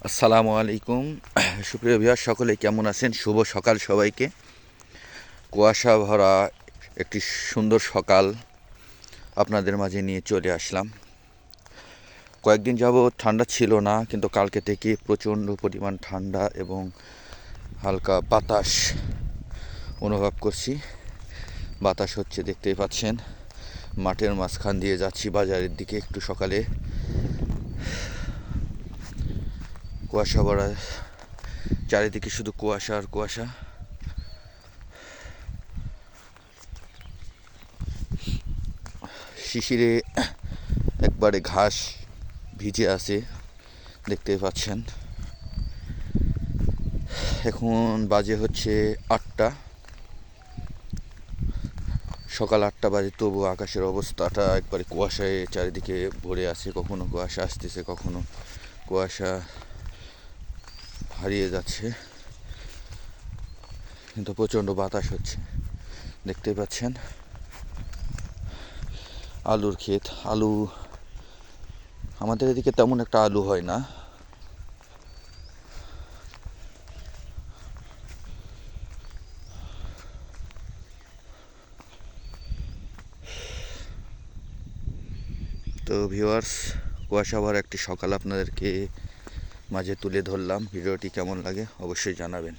আসসালামু আলাইকুম। সুপ্রিয় ভিউয়ার সকলে কেমন আছেন? শুভ সকাল সবাইকে। কুয়াশা ভরা একটি সুন্দর সকাল আপনাদের মাঝে নিয়ে চলে আসলাম। কয়েকদিন যাবৎ ঠান্ডা ছিল না, কিন্তু কালকে থেকে প্রচণ্ড পরিমাণ ঠান্ডা এবং হালকা বাতাস অনুভব করছি। বাতাস হচ্ছে, দেখতেই পাচ্ছেন। মাঠের মাঝখান দিয়ে যাচ্ছি বাজারের দিকে একটু সকালে। কুয়াশা ভরা, চারিদিকে শুধু কুয়াশা আর কুয়াশা। শিশিরে একবারে ঘাস ভিজে আছে, দেখতে পাচ্ছেন। এখন বাজে হচ্ছে 8টা, সকাল 8টা বাজে, তবু আকাশের অবস্থাটা একবারে কুয়াশায় চারিদিকে ভরে আছে। কখনো কুয়াশা আসতেছে, কখনো কুয়াশা হারিয়ে যাচ্ছে, কিন্তু প্রচণ্ড বাতাস হচ্ছে, দেখতে পাচ্ছেন। আলুর ক্ষেত, আলু আমাদের এদিকে তেমন একটা আলু হয় না। তো ভিউয়ার্স, কুয়াশা ভরা একটি সকাল আপনাদেরকে মাঝে তুলে ধরলাম। ভিডিওটি কেমন লাগে অবশ্যই জানাবেন।